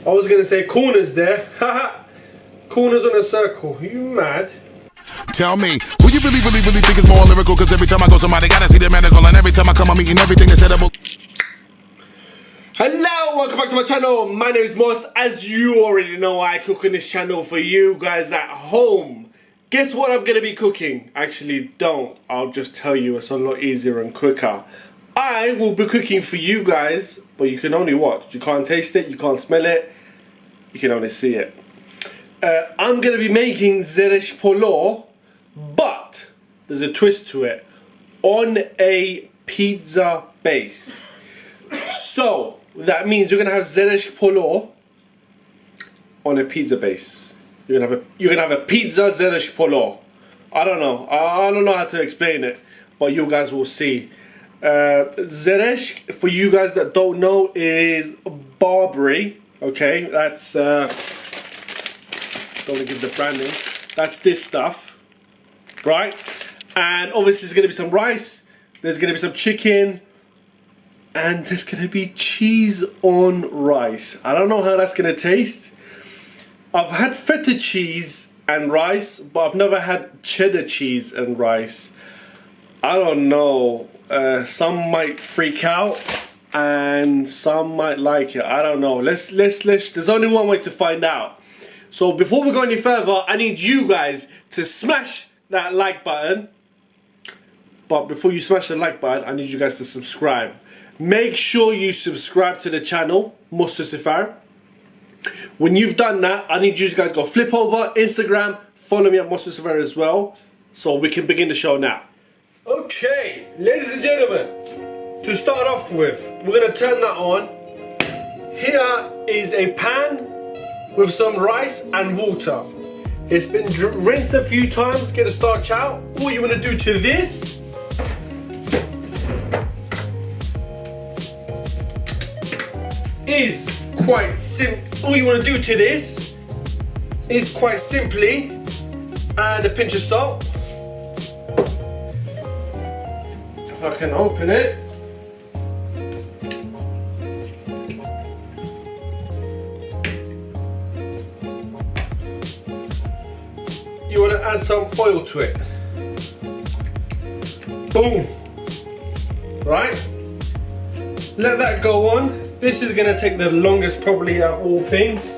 I was gonna say corners there. Haha. Corners on a circle. Are you mad? Tell me, who you really think is more lyrical? Cause every time I go somebody gotta see the medical, and every time I come I'm eating everything that's edible. Hello, welcome back to my channel. My name is Moss. As you already know, I cook on this channel for you guys at home. Guess what I'm gonna be cooking? Actually, don't. I'll just tell you, it's a lot easier and quicker. I will be cooking for you guys, but you can only watch. You can't taste it, you can't smell it, you can only see it. I'm gonna be making Zereshk Polo, but there's a twist to it, on a pizza base. So that means you're gonna have Zereshk Polo on a pizza base. You're gonna have a pizza Zereshk Polo. I don't know how to explain it, but you guys will see. Zereshk, for you guys that don't know, is Barbary. Okay, that's don't want to give the branding. That's this stuff, right? And obviously there's gonna be some rice, there's gonna be some chicken, and there's gonna be cheese on rice. I don't know how that's gonna taste. I've had feta cheese and rice, but I've never had cheddar cheese and rice. I don't know. Some might freak out and some might like it. I don't know. Let's there's only one way to find out. So before we go any further, I need you guys to smash that like button. But before you smash the like button, I need you guys to subscribe. Make sure you subscribe to the channel, MosToosifar. When you've done that, I need you guys to go flip over Instagram, follow me at MosToosifar as well, so we can begin the show now. Okay, ladies and gentlemen, to start off with, we're going to turn that on. Here is a pan with some rice and water. It's been rinsed a few times, get the starch out. All you want to do to this is quite simple. All you want to do to this is quite simply add a pinch of salt. If I can open it. You want to add some oil to it. Boom. Right? Let that go on. This is going to take the longest probably out of all things,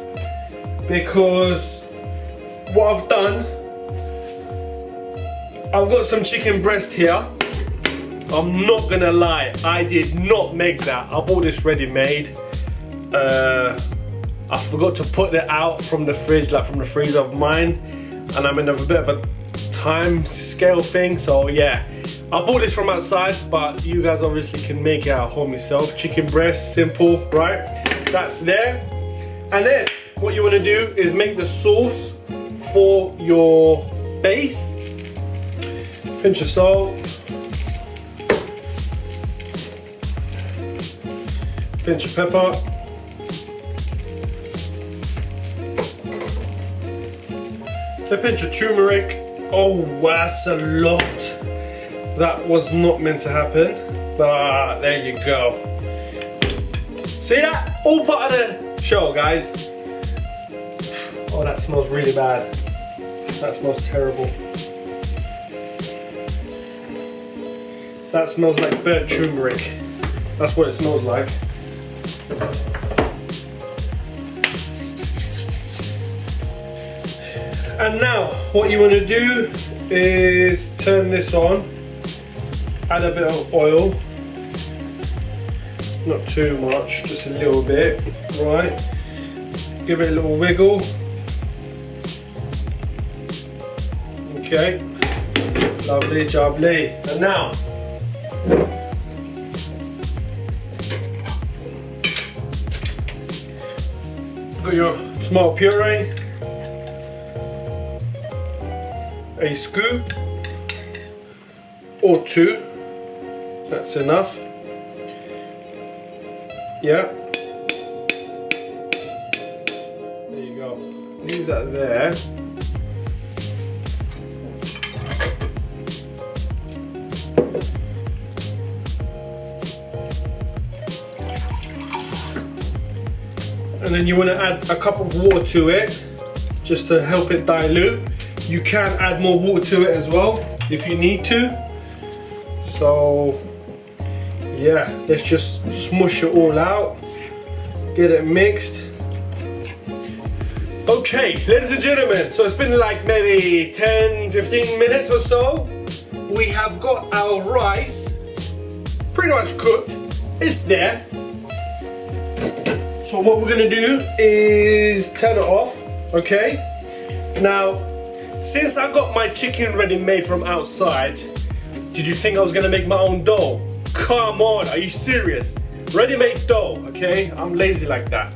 because what I've done, I've got some chicken breast here. I'm not gonna lie, I did not make that. I bought this ready made. I forgot to put it out from the fridge, like from the freezer of mine, and I'm in a bit of a time scale thing, so yeah. I bought this from outside, but you guys obviously can make it at home yourself. Chicken breast, simple, right? That's there. And then what you want to do is make the sauce for your base. Pinch of salt. Pinch of pepper. A pinch of turmeric. Oh, that's a lot. That was not meant to happen, but there you go. See that? All part of the show, guys. Oh, that smells really bad. That smells terrible. That smells like burnt turmeric. That's what it smells like. And now, what you want to do is turn this on. Add a bit of oil, not too much, just a little bit, right? Give it a little wiggle. Okay, lovely jubbly. And now, got your tomato puree, a scoop or two. That's enough. Yeah. There you go. Leave that there. And then you want to add a cup of water to it just to help it dilute. You can add more water to it as well if you need to. So yeah, let's just smush it all out, get it mixed. Okay, ladies and gentlemen, so it's been like maybe 10-15 minutes or so. We have got our rice pretty much cooked. It's there. So what we're gonna do is turn it off, okay? Now, since I got my chicken ready made from outside, did you think I was gonna make my own dough? Come on, are you serious? Ready-made dough, okay? I'm lazy like that.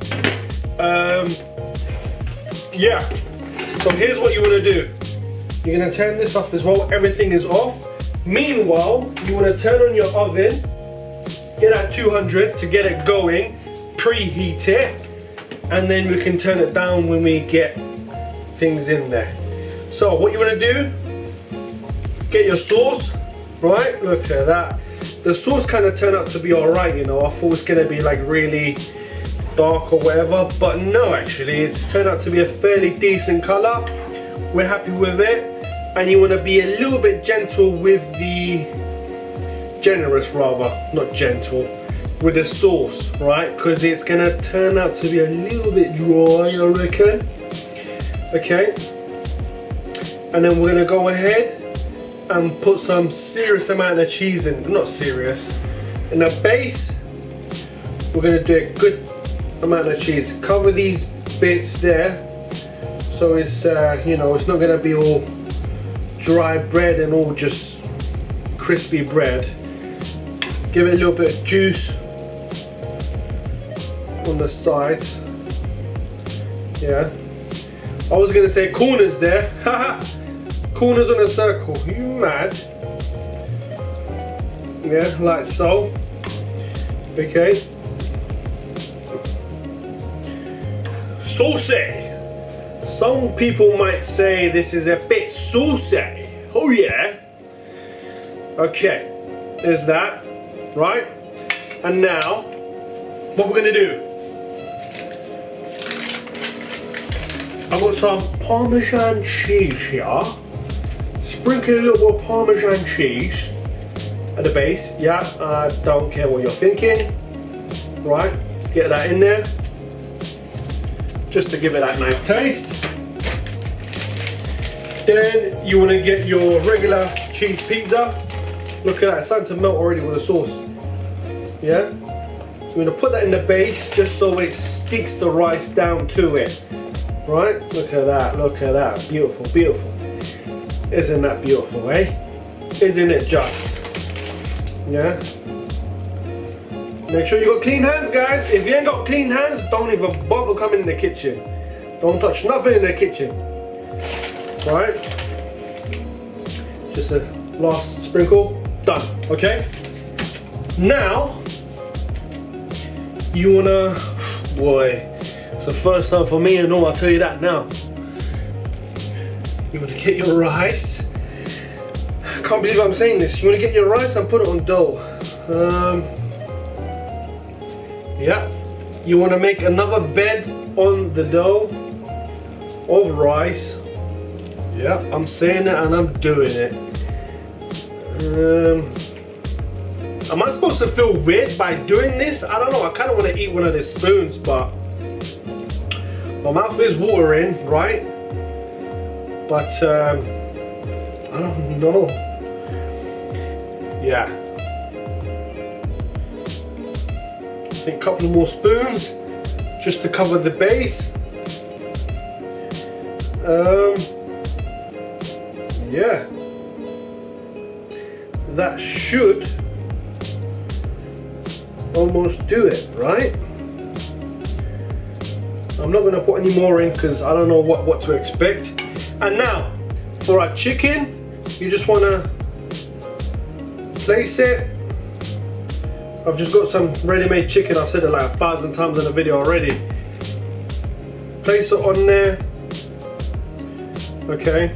Yeah, so here's what you wanna do. You're gonna turn this off as well, everything is off. Meanwhile, you wanna turn on your oven, get at 200 to get it going, preheat it, and then we can turn it down when we get things in there. So what you wanna do, get your sauce, right? Look at that. The sauce kind of turned out to be alright, you know. I thought it was gonna be like really dark or whatever, but no, actually it's turned out to be a fairly decent color. We're happy with it, and you want to be a little bit gentle with the not gentle with the sauce, right? Because it's gonna turn out to be a little bit dry, I reckon. Okay, and then we're gonna go ahead and put some serious amount of cheese in. Not serious, in the base we're gonna do a good amount of cheese. Cover these bits there so it's you know, it's not gonna be all dry bread and all just crispy bread. Give it a little bit of juice on the sides. Yeah, I was gonna say corners there. Haha, corners on a circle. Are you mad? Yeah, like so. Okay. Saucy. Some people might say this is a bit saucy. Oh yeah. Okay, there's that, right? And now, what we're gonna do, I've got some parmesan cheese here. Sprinkle a little bit of parmesan cheese at the base. Yeah, I don't care what you're thinking. Right, get that in there, just to give it that nice taste. Then you want to get your regular cheese pizza. Look at that, it's starting to melt already with the sauce. Yeah, you're going to put that in the base just so it sticks the rice down to it. Right, look at that, beautiful, beautiful. Isn't that beautiful, eh? Isn't it just? Yeah. Make sure you got clean hands, guys. If you ain't got clean hands, don't even bother coming in the kitchen. Don't touch nothing in the kitchen. Right? Just a last sprinkle. Done. Okay? Now, you wanna, boy, it's the first time for me and all, I'll tell you that now. You wanna get your rice. I can't believe I'm saying this. You wanna get your rice and put it on dough. Yeah, you want to make another bed on the dough of rice. Yeah, I'm saying it and I'm doing it. Am I supposed to feel weird by doing this? I don't know, I kind of want to eat one of the spoons, but my mouth is watering, right? But I don't know. Yeah. I think a couple more spoons just to cover the base. Yeah, that should almost do it, right? I'm not going to put any more in because I don't know what to expect. And now for our chicken, you just want to place it. I've just got some ready-made chicken. I've said it like 1,000 times in the video already. Place it on there. Okay.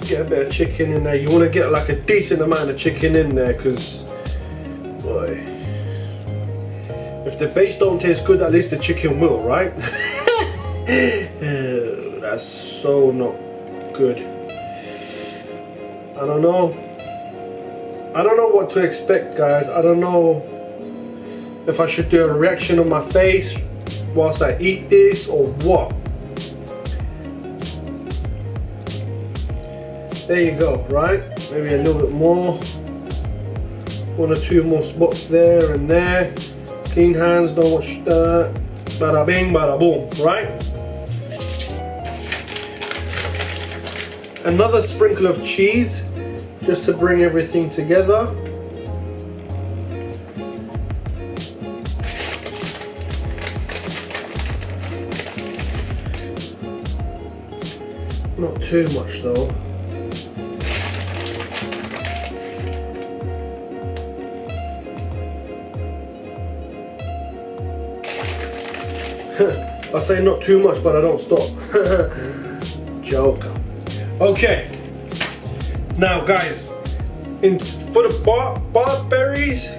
Get a bit of chicken in there. You want to get like a decent amount of chicken in there because, boy, If the base don't taste good, at least the chicken will, right? That's so not good. I don't know what to expect, guys. I don't know if I should do a reaction on my face whilst I eat this or what. There you go, right? Maybe a little bit more. 1 or 2 more spots there and there. Clean hands, don't watch that. Bada bing, bada boom, right? Another sprinkle of cheese, just to bring everything together. Not too much though. I say not too much, but I don't stop. Joke. Okay. Now, guys, for the barberries,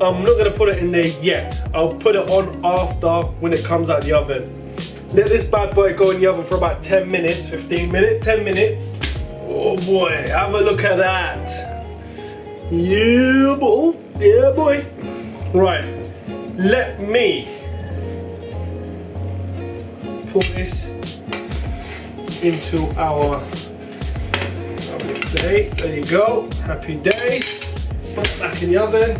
I'm not gonna put it in there yet. I'll put it on after when it comes out the oven. Let this bad boy go in the oven for about 10 minutes, 15 minutes, 10 minutes. Oh boy, have a look at that. Yeah, boy. Yeah, boy. Right. Let me put this into our plate. There you go. Happy days. Put it back in the oven.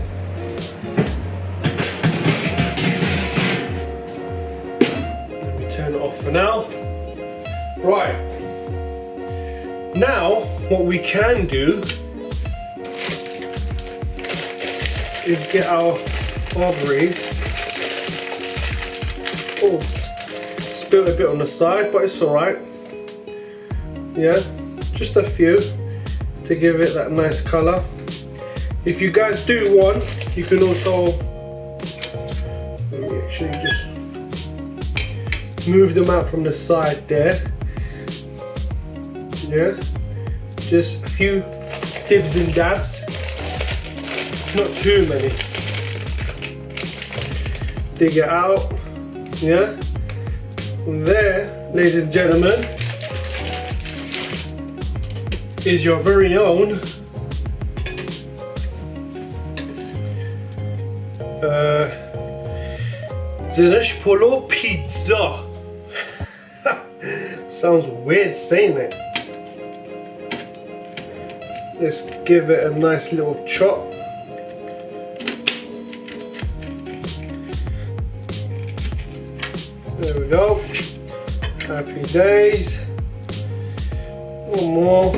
Let me turn it off for now. Right. Now, what we can do is get our barberries. Oh, spilled a bit on the side, but it's alright. Yeah, just a few to give it that nice colour. If you guys do want, you can also, let me actually just move them out from the side there. Yeah, just a few dibs and dabs, not too many. Dig it out, yeah. And there, ladies and gentlemen, is your very own Zereshk Polo pizza. Sounds weird saying it. Let's give it a nice little chop. There we go. Happy days. One more.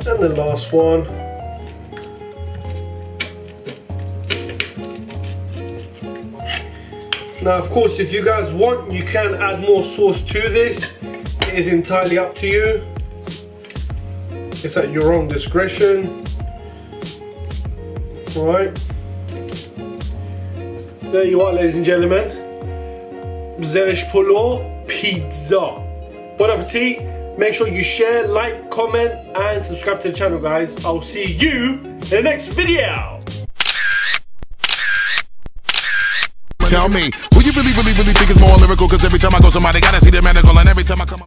And the last one. Now, of course, if you guys want, you can add more sauce to this. It is entirely up to you. It's at your own discretion. Right. There you are, ladies and gentlemen. Zereshk Polo pizza. Bon appetit. Make sure you share, like, comment, and subscribe to the channel, guys. I'll see you in the next video. Tell me, who you really think is more lyrical? Cause every time I go somebody gotta see the medical, and every time I come up